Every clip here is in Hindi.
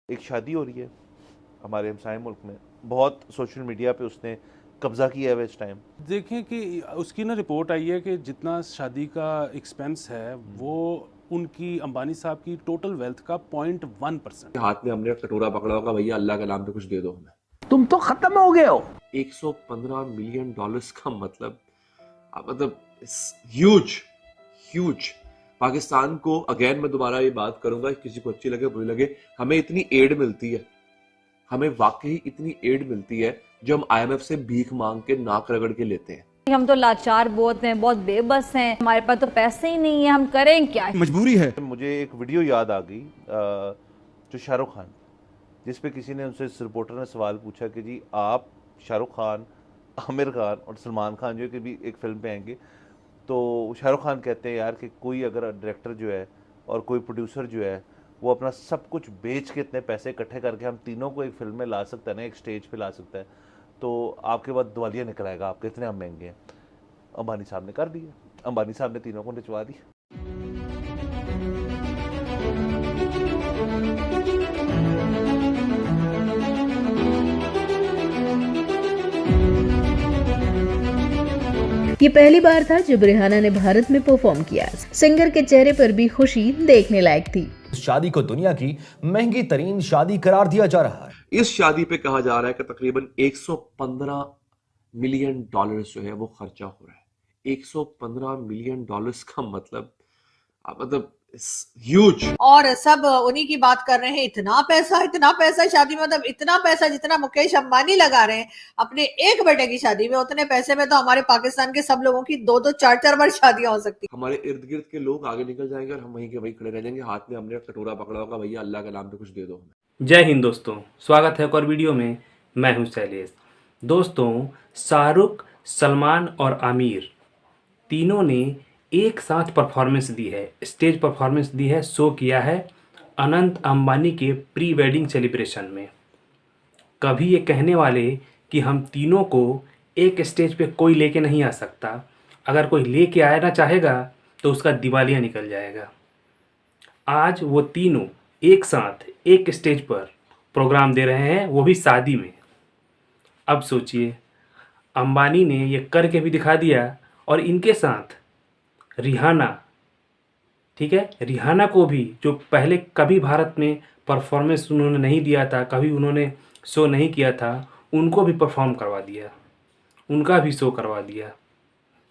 एक शादी हो रही है हमारे हमसाए मुल्क में, बहुत सोशल मीडिया पे उसने कब्जा किया है इस टाइम। देखें कि उसकी ना रिपोर्ट आई है कि जितना शादी का एक्सपेंस है वो उनकी अंबानी साहब की टोटल वेल्थ का 0.1%। हाथ में हमने कटोरा पकड़ा होगा, भैया अल्लाह के नाम पे कुछ दे दो हमें, तुम तो खत्म हो गए हो। 115 मिलियन डॉलर्स का मतलब ह्यूज ह्यूज। पाकिस्तान को अगेन मैं दोबारा ये बात करूंगा, किसी को अच्छी लगे बुरी लगे, हमें इतनी एड मिलती है, हमें वाकई इतनी एड मिलती है जो हम आईएमएफ से भीख मांग के नाक रगड़ के लेते हैं। हम तो लाचार बहुत हैं, बहुत बेबस हैं, हमारे पास तो पैसे ही नहीं है, हम करें क्या? मजबूरी है। मुझे एक वीडियो याद आ गई जो शाहरुख खान, जिस पे किसी ने उनसे, इस रिपोर्टर ने सवाल पूछा कि जी आप शाहरुख खान, आमिर खान और सलमान खान जो कि भी एक फिल्म पे आएंगे, तो शाहरुख खान कहते हैं यार कि कोई अगर डायरेक्टर जो है और कोई प्रोड्यूसर जो है वो अपना सब कुछ बेच के इतने पैसे इकट्ठे करके हम तीनों को एक फिल्म में ला सकता है ना, एक स्टेज पे ला सकता है, तो आपके बाद दिवालिया निकल आएगा, आपके इतने हम महंगे हैं। अंबानी साहब ने कर दिया, अंबानी साहब ने तीनों को निचवा दिया। ये पहली बार था जब रिहाना ने भारत में परफॉर्म किया। सिंगर के चेहरे पर भी खुशी देखने लायक थी। शादी को दुनिया की महंगी तरीन शादी करार दिया जा रहा है। इस शादी पे कहा जा रहा है कि तकरीबन 115 मिलियन डॉलर्स जो है वो खर्चा हो रहा है। 115 मिलियन डॉलर्स का मतलब ह्यूज। और सब उन्हीं की बात कर रहे हैं, इतना पैसा शादी में, मतलब इतना पैसा जितना मुकेश अंबानी लगा रहे हैं अपने एक बेटे की शादी में, उतने पैसे में तो हमारे पाकिस्तान के सब लोगों की 2-2 4-4 बार शादियां हो सकती। हमारे इर्द गिर्द के लोग आगे निकल जाएंगे और हम वहीं के वहीं खड़े रह जाएंगे, हाथ में हमने कटोरा पकड़ा होगा, भैया अल्लाह के नाम पे कुछ दे दो हमें। जय हिंद दोस्तों, स्वागत है एक और वीडियो में। मैं हूं शैलेश। दोस्तों, शाहरुख, सलमान और आमिर तीनों ने एक साथ परफॉर्मेंस दी है, स्टेज परफॉर्मेंस दी है, शो किया है अनंत अंबानी के प्री वेडिंग सेलिब्रेशन में। कभी ये कहने वाले कि हम तीनों को एक स्टेज पे कोई लेके नहीं आ सकता, अगर कोई लेके आना चाहेगा तो उसका दिवालिया निकल जाएगा। आज वो तीनों एक साथ एक स्टेज पर प्रोग्राम दे रहे हैं, वो भी शादी में। अब सोचिए, अंबानी ने ये करके भी दिखा दिया और इनके साथ रिहाना, ठीक है, रिहाना को भी, जो पहले कभी भारत में परफॉर्मेंस उन्होंने नहीं दिया था, कभी उन्होंने शो नहीं किया था, उनको भी परफॉर्म करवा दिया, उनका भी शो करवा दिया,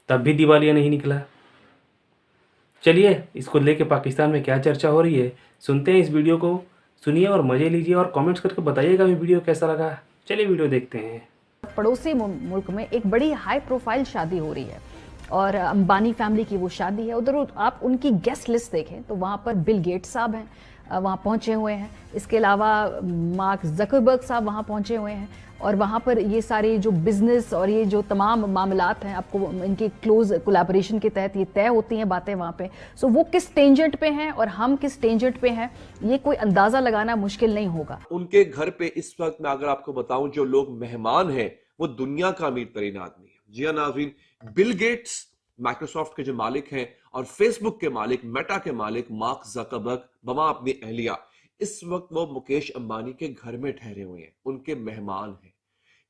तब भी दिवालिया नहीं निकला। चलिए, इसको लेके पाकिस्तान में क्या चर्चा हो रही है, सुनते हैं। इस वीडियो को सुनिए और मज़े लीजिए और कमेंट्स करके बताइएगा भी वीडियो कैसा लगा। चलिए वीडियो देखते हैं। पड़ोसी मुल्क में एक बड़ी हाई प्रोफाइल शादी हो रही है और अंबानी फैमिली की वो शादी है। उधर आप उनकी गेस्ट लिस्ट देखें तो वहाँ पर बिल गेट्स साहब हैं, वहाँ पहुँचे हुए हैं। इसके अलावा मार्क ज़करबर्ग साहब वहाँ पहुँचे हुए हैं और वहाँ पर ये सारे जो बिज़नेस और ये जो तमाम मामलात हैं, आपको इनके क्लोज कोलैबोरेशन के तहत ये तय होती हैं बातें वहाँ पे। सो वो किस टेंजेंट पे हैं और हम किस टेंजेंट पे हैं, ये कोई अंदाज़ा लगाना मुश्किल नहीं होगा। उनके घर पे इस वक्त मैं अगर आपको बताऊं, जो लोग मेहमान हैं वो दुनिया का अमीर तरीन आदमी है। जी हाँ नाज़रीन, बिल गेट्स माइक्रोसॉफ्ट के जो मालिक हैं और फेसबुक के मालिक, मेटा के मालिक मार्क ज़करबर्ग बमा अपनी अहलिया, इस वक्त वो मुकेश अंबानी के घर में ठहरे हुए हैं, उनके मेहमान हैं।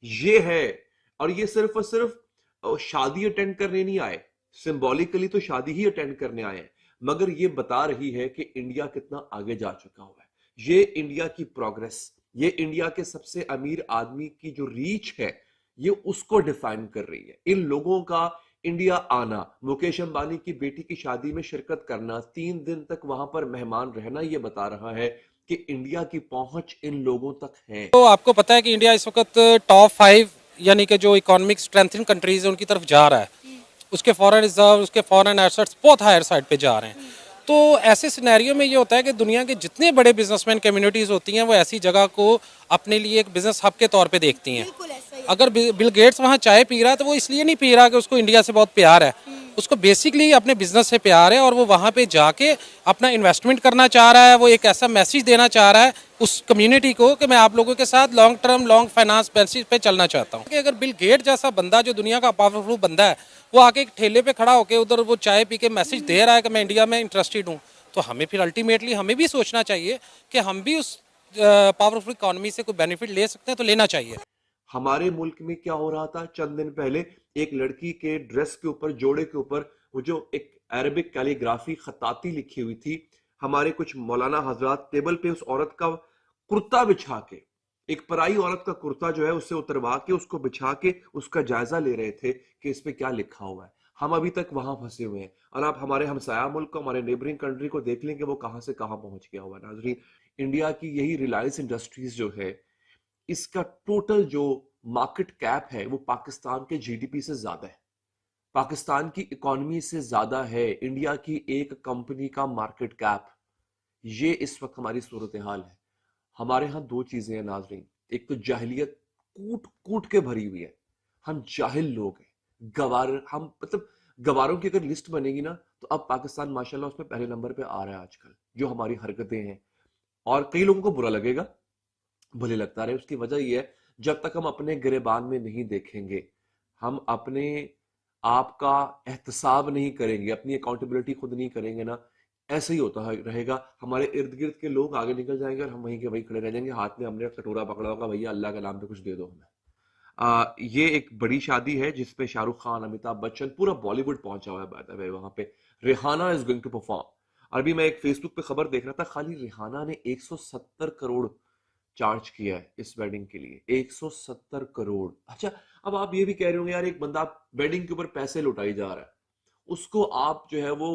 ये है, और ये सिर्फ और सिर्फ शादी अटेंड करने नहीं आए, सिंबॉलिकली तो शादी ही अटेंड करने आए हैं, मगर ये बता रही है कि इंडिया कितना आगे जा चुका हुआ है। ये इंडिया की प्रोग्रेस, ये इंडिया के सबसे अमीर आदमी की जो रीच है, ये उसको डिफाइन कर रही है। इन लोगों का इंडिया आना, मुकेश अंबानी की बेटी की शादी में शिरकत करना, 3 दिन तक वहां पर मेहमान रहना, ये बता रहा है कि इंडिया की पहुंच इन लोगों तक है। तो आपको पता है कि इंडिया इस वक्त टॉप 5 यानी कि जो इकोनॉमिक स्ट्रेंथन कंट्रीज है उनकी तरफ जा रहा है। उसके फॉरेन रिजर्व, उसके फॉरेन एसेट्स बहुत हायर साइड पे जा रहे हैं। तो ऐसे सिनेरियो में ये होता है कि दुनिया के जितने बड़े बिजनेसमैन कम्युनिटीज़ होती हैं वो ऐसी जगह को अपने लिए एक बिजनेस हब के तौर पे देखती हैं। अगर बिल गेट्स वहाँ चाय पी रहा है तो वो इसलिए नहीं पी रहा कि उसको इंडिया से बहुत प्यार है, उसको बेसिकली अपने बिजनेस से प्यार है और वो वहाँ पे जाके अपना इन्वेस्टमेंट करना चाह रहा है। वो एक ऐसा मैसेज देना चाह रहा है उस कम्युनिटी को कि मैं आप लोगों के साथ long term, long finance basis पे चलना चाहता हूँ। कि अगर बिल गेट जैसा बंदा, जो दुनिया का पावरफुल बंदा है, वो आके एक ठेले पे खड़ा होकर उधर वो चाय पी के मैसेज दे रहा है कि मैं इंडिया में इंटरेस्टेड हूँ, तो हमें फिर अल्टीमेटली हमें भी सोचना चाहिए कि हम भी उस पावरफुल इकॉनमी से कोई बेनिफिट ले सकते हैं तो लेना चाहिए। हमारे मुल्क में क्या हो रहा था चंद दिन पहले, एक लड़की के ड्रेस के ऊपर, जोड़े के ऊपर वो जो एक अरबिक कैलीग्राफी खताती लिखी हुई थी, हमारे कुछ मौलाना हजरात टेबल पे उस औरत का कुर्ता बिछा के, एक पराई औरत का कुर्ता जो है उससे उतरवा के उसको बिछा के उसका जायजा ले रहे थे कि इस पे क्या लिखा हुआ है। हम अभी तक वहां फंसे हुए हैं और आप हमारे हमसाया मुल्क को, हमारे नेबरिंग कंट्री को देख लेंगे वो कहां से कहां पहुंच गया हुआ है। नाजरीन, इंडिया की यही रिलायंस इंडस्ट्रीज जो है, इसका टोटल जो मार्केट कैप है वो पाकिस्तान के जीडीपी से ज्यादा है, पाकिस्तान की इकोनॉमी से ज्यादा है इंडिया की एक कंपनी का मार्केट कैप। ये इस वक्त हमारी सूरत हाल है। हमारे यहाँ दो चीजें हैं नाजरीन, एक तो जाहिलियत कूट कूट के भरी हुई है, हम जाहिल लोग हैं, गवार, हम मतलब गवारों की अगर लिस्ट बनेगी ना तो अब पाकिस्तान माशाल्लाह उसमें पहले नंबर पे आ रहा है आजकल, जो हमारी हरकतें हैं। और कई लोगों को बुरा लगेगा, भले लगता रहे, उसकी वजह यह है जब तक हम अपने गिरेबान में नहीं देखेंगे, हम अपने आप का एहतसाब नहीं करेंगे, अपनी अकाउंटेबिलिटी खुद नहीं करेंगे ना, ऐसे ही होता रहेगा। हमारे इर्द गिर्द के लोग आगे निकल जाएंगे और हम वहीं के वहीं खड़े रह जाएंगे, हाथ में हमने कटोरा पकड़ा होगा, भैया अल्लाह के नाम पे कुछ दे दो हमें। ये एक बड़ी शादी है जिसपे शाहरुख खान, अमिताभ बच्चन, पूरा बॉलीवुड पहुंचा हुआ है। बाय द वे वहां पे Rihanna is going to perform. अभी मैं एक फेसबुक पे खबर देख रहा था, खाली रिहाना ने 170 करोड़ चार्ज किया है इस वेडिंग के लिए, 170 करोड़। अच्छा, अब आप ये भी कह रहे होंगे यार एक बंदा वेडिंग के ऊपर पैसे लुटाई जा रहा है, उसको आप जो है वो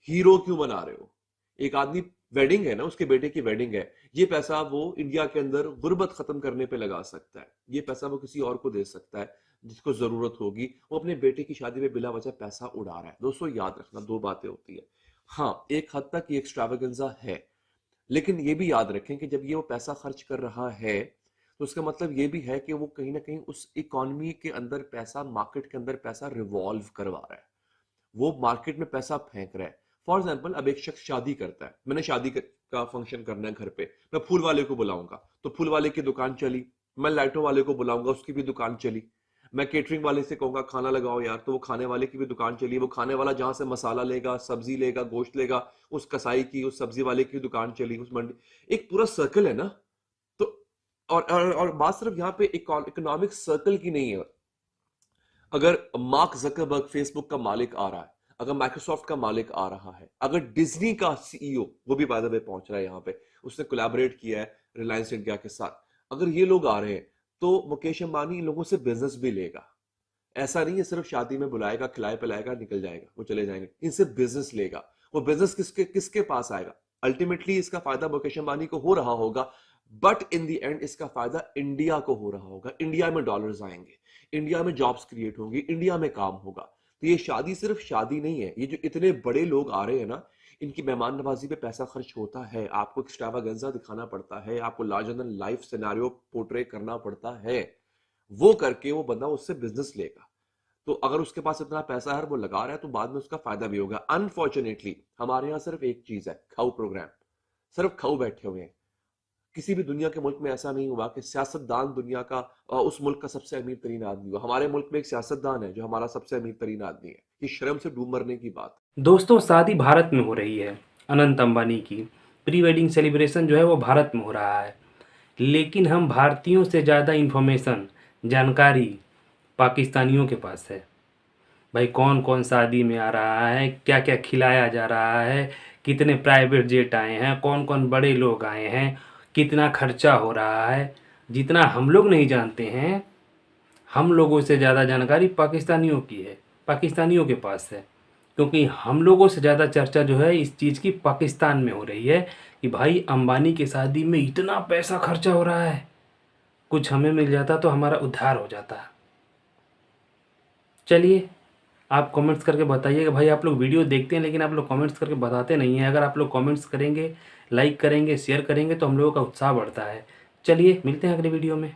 हीरो क्यों बना रहे हो? एक आदमी, वेडिंग है ना, उसके बेटे की वेडिंग है, ये पैसा वो इंडिया के अंदर गुर्बत खत्म करने पे लगा सकता है, ये पैसा वो किसी और को दे सकता है जिसको जरूरत होगी। वो अपने बेटे की शादी में बिला वजह पैसा उड़ा रहा है। दोस्तों याद रखना, दो बातें होती है। हाँ, एक हद तक ये एक्स्ट्रावेगेंजा है, लेकिन ये भी याद रखें कि जब ये वो पैसा खर्च कर रहा है तो उसका मतलब ये भी है कि वो कहीं ना कहीं उस इकोनॉमी के अंदर पैसा, मार्केट के अंदर पैसा रिवॉल्व करवा रहा है, वो मार्केट में पैसा फेंक रहा है। फॉर एग्जाम्पल, अब एक शख्स शादी करता है, मैंने शादी का फंक्शन करना है घर पे, मैं फूल वाले को बुलाऊंगा तो फूल वाले की दुकान चली, मैं लाइटों वाले को बुलाऊंगा उसकी भी दुकान चली, मैं केटरिंग वाले से कहूंगा खाना लगाओ यार, तो वो खाने वाले की भी दुकान चली, वो खाने वाला जहां से मसाला लेगा, सब्जी लेगा, गोश्त लेगा, उस कसाई की, उस सब्जी वाले की दुकान चली, उस मंडी, एक पूरा सर्कल है ना। तो और बात सिर्फ यहाँ पे इकोनॉमिक सर्कल की नहीं है। अगर मार्क जकरबर्ग फेसबुक का मालिक आ रहा है, अगर माइक्रोसॉफ्ट का मालिक आ रहा है, अगर डिज्नी का सीईओ, वो भी बाय द वे पहुंच रहा है यहाँ पे, उसने कोलैबोरेट किया है रिलायंस इंडिया के साथ, अगर ये लोग आ रहे हैं तो मुकेश अंबानी इन लोगों से बिजनेस भी लेगा। ऐसा नहीं है सिर्फ शादी में बुलाएगा, खिलाए पिलाएगा, निकल जाएगा, वो चले जाएंगे, इनसे बिजनेस लेगा। वो बिजनेस किसके पास आएगा? अल्टीमेटली इसका फायदा मुकेश अंबानी को हो रहा होगा, बट इन द एंड इसका फायदा इंडिया को हो रहा होगा। इंडिया में डॉलर्स आएंगे, इंडिया में जॉब्स क्रिएट होंगी, इंडिया में काम होगा। तो ये शादी सिर्फ शादी नहीं है, ये जो इतने बड़े लोग आ रहे हैं ना, इनकी मेहमान नवाजी पे पैसा खर्च होता है, आपको एक्स्ट्रावागेंजा दिखाना पड़ता है, आपको larger than life scenario portray करना पड़ता है, वो करके वो बंदा उससे बिजनेस लेगा। तो अगर उसके पास इतना पैसा है वो लगा रहा है तो बाद में उसका फायदा भी होगा। अनफॉर्चुनेटली हमारे यहाँ सिर्फ एक चीज है, खाऊ प्रोग्राम, सिर्फ खाऊ बैठे हुए हैं। किसी भी दुनिया के मुल्क में ऐसा नहीं हुआ कि सियासतदान दुनिया का उस मुल्क का सबसे अमीर तरीन आदमी हुआ। हमारे मुल्क में एक सियासतदान है जो हमारा सबसे अमीर तरीन आदमी है, ये शर्म से डूब मरने की बात। दोस्तों, शादी भारत में हो रही है, अनंत अंबानी की प्री वेडिंग सेलिब्रेशन जो है वो भारत में हो रहा है, लेकिन हम भारतीयों से ज़्यादा इन्फॉर्मेशन, जानकारी पाकिस्तानियों के पास है। भाई कौन कौन शादी में आ रहा है, क्या क्या खिलाया जा रहा है, कितने प्राइवेट जेट आए हैं, कौन कौन बड़े लोग आए हैं, कितना खर्चा हो रहा है, जितना हम लोग नहीं जानते हैं, हम लोगों से ज़्यादा जानकारी पाकिस्तानियों की है, पाकिस्तानियों के पास है। क्योंकि हम लोगों से ज़्यादा चर्चा जो है इस चीज़ की पाकिस्तान में हो रही है कि भाई अंबानी की शादी में इतना पैसा खर्चा हो रहा है, कुछ हमें मिल जाता तो हमारा उद्धार हो जाता। चलिए आप कमेंट्स करके बताइएगा। भाई आप लोग वीडियो देखते हैं लेकिन आप लोग कमेंट्स करके बताते नहीं हैं। अगर आप लोग कमेंट्स करेंगे, लाइक करेंगे, शेयर करेंगे तो हम लोगों का उत्साह बढ़ता है। चलिए मिलते हैं अगले वीडियो में।